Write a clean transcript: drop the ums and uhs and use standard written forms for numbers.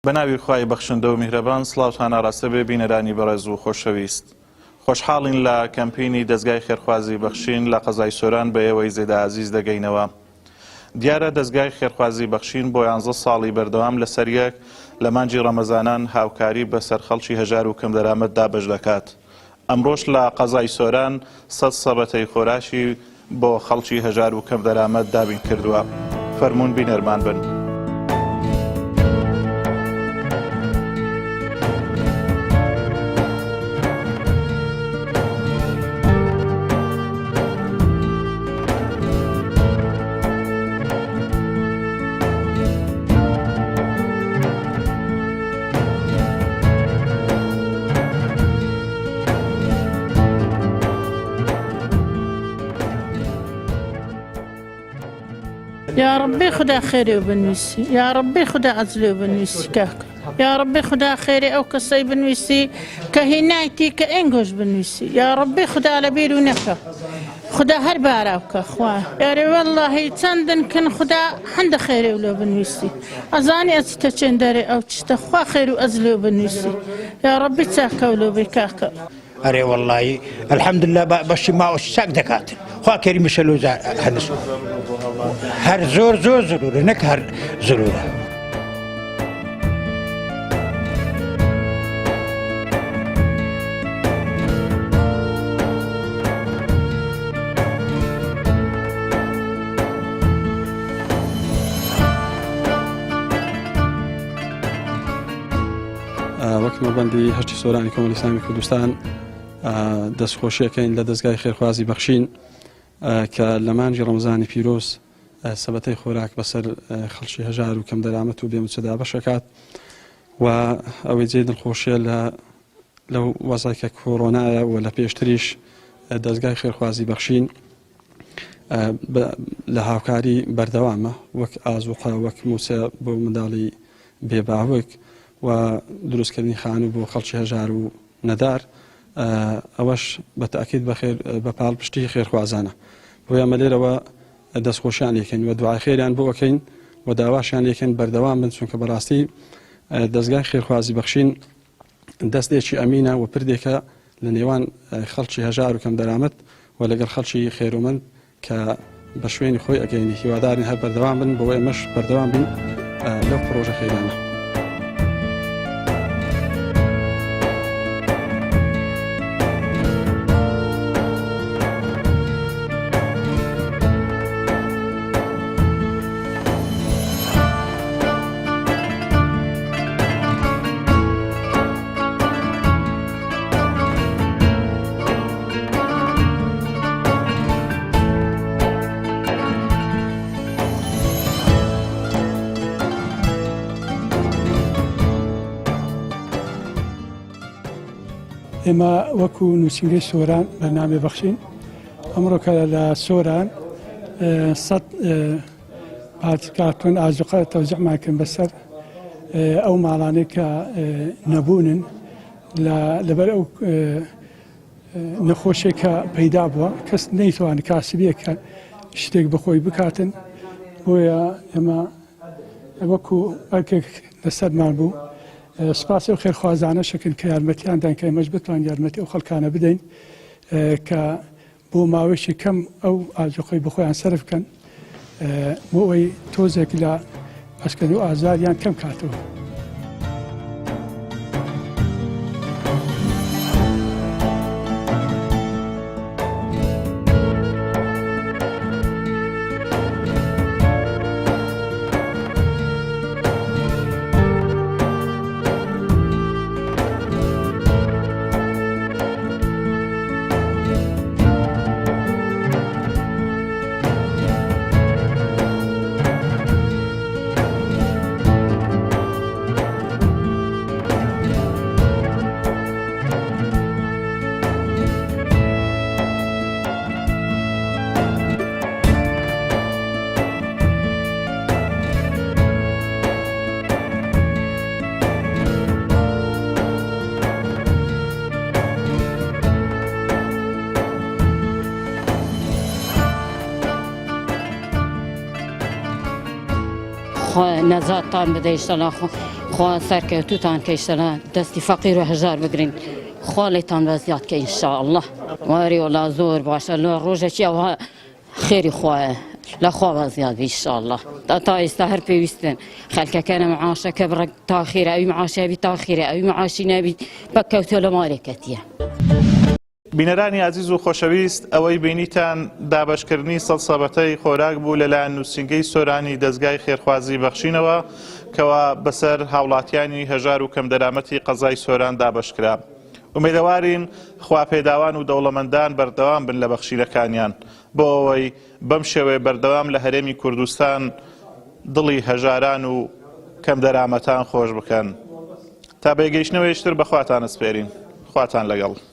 بەناوی خوای بەخشندە و میهرەبان سڵاوتان ئاڕاستە بێ بینەرانی بەڕێز و خۆشەویست. خۆشحاڵین لە کەمپینی دەستگای خێرخوازی بەخشین لە قەزای سۆران بە ئێوەی زێدە عەزیز دەگەینەوە. دیارە دەستگای خێرخوازی بەخشین بۆ 11 ساڵی بەردەوام لەسەر یەک لە مانجی ڕەمەزانان هاوکاری بەسەر خەڵکی هەژار و کەم دەرامەتدا بەش دەکات. ئەمڕۆژ لە قەزای سۆران 100 سەبەتەی خۆراشی بۆ خەڵکی هەژار و کەم دەرامەت دابین کردووە. فەرموون بینەرمان بن. يا ربي خدا خيري وبنويسي، يا ربي خدا عزلي وبنويسي كاك، يا ربي خدا خيري أو كسي بنويسي كهنايتي كإنجوش بنويسي، يا ربي خدا لبيل ونكا خدا هرباراوكا خواه، يا ربي والله تندن كن خدا حند خيري ولو بنويسي، أزاني أستشن داري أو تشتخوا خيري وأزلي وبنويسي، يا ربي تاكا ولو بكاكا. أري والله الحمد لله بشي ما وشاك دكاتر خوا كريم شلوزا هنسو هر زور ضروري نك هر ضروري وەک مەبەندی هەشتی سۆرانی کۆمەڵی ئیسلامی کوردستان دەستخۆشیەکەین لە دەستگای خێرخوازی بەخشین کە لە مانجی ڕەمەزانی پیرۆز سەبەتەی خۆراک بەسەر خەڵکی هەژار و کەم دەرامەت و بێموچەدا بەشەکات و ئەوەی جێ دڵخۆشیە لەو وەزای کە کۆڕۆنایە و لە پێشتریش دەستگای خێرخوازی بەخشین لە هاوکاری بەردەوامە وەک ئازوقە وەک موسە بۆ منداڵی بێباوک و دروستکردنی خانوو بۆ خەڵکی هەژار و نەدار ئەوەش بە تاکید بە پاڵ پشتی خێرخوازانە بۆ ئەمە لێرەوە دەستخۆشیان لێکەین و دوعای خێریان بۆ ئەکەین و داواشیان لێکەین بەردەوام بن چونکە بەڕاستی دەستگای خێرخوازی بەخشین دەستێکی ئەمینە و پردێکە لە نێوان خەڵکی هەژار و کەم دەرامەت و لەگەڵ خەڵکی خێرومەند کە بە شوێنی خۆی ئەگەینی هیوادارین هەر بەردەوام بن بۆ ئێمەش بەردەوام بین لەو پرۆژە خێرانە. ئێمە وەکو نووسینگەی سۆران بەنامێ بەخشین ئەمڕۆکە لە سۆران 100 کارتۆن ئازوقە تەوزیعمان کرد بەسەر ئەو ماڵانەی کە نەبوونن لەبەر ئەو نەخۆشیێک کە پەیدا بووە کەس نەیتوانێت کاسبیەکە شتێک بەخۆی بکاتن بۆیە ئێمە وەکو ئەرکێک لەسەرمان بوو سپاس و خێرخوازانە شکن کە یارمەتیاندان کە ئێمەش بتوان یارمەتی ئەو خەڵکانە بدەین کە بۆ ماوەیەکی کەم ئەو ئازوقەی بەخۆیان سەرف بکەن بۆ ئەوەی تۆزێک لە ئەسکەری و ئازاریان کەم کاتەوە. نەزاتان بدەیشتە ناخۆ خوا سەرکەوتوتان کەیشتەنە دەستی فەقیر و هەژار بگرین خوا لێتان بەزیاد کە ئینشاءالله واری وەڵا زۆر باشە لە ڕۆژێکی ئەوها خێری خوایە لە خوا بەزیاد ئینشاءالله تا ئێستا هەر پێویستن خەلکەکانە معاشەکە بڕە تاخیرە ئەوی معاشابی تاخیرە ئەوی معاشی نابی بەکەوتۆ لە مالێکەتیە. بینەرانی عزیز و خۆشەویست ئەوەی بینیتان دابەشکردنی سەڵسەبەتەی خۆراک بوو لەلایەن نووسینگەی سۆرانی دەستگای خێرخوازی بەخشینەوە کەوا بەسەر هاوڵاتیانی هەژار و کەم دەرامەتی قەزای سۆران دابەشکرا. ئومێدەوارین خواپێداوان و دەوڵەمەندان بەردەوام بن لە بەخشینەکانیان بۆ ئەوەی بەم شێوەیە بەردەوام لە هەرێمی کوردستان دڵی هەژاران و کەم دەرامەتان خۆش بکەن. تا بێگەیشتنەوەی شتر بەخواتان ئەسپێرین. خواتان لەگەڵ.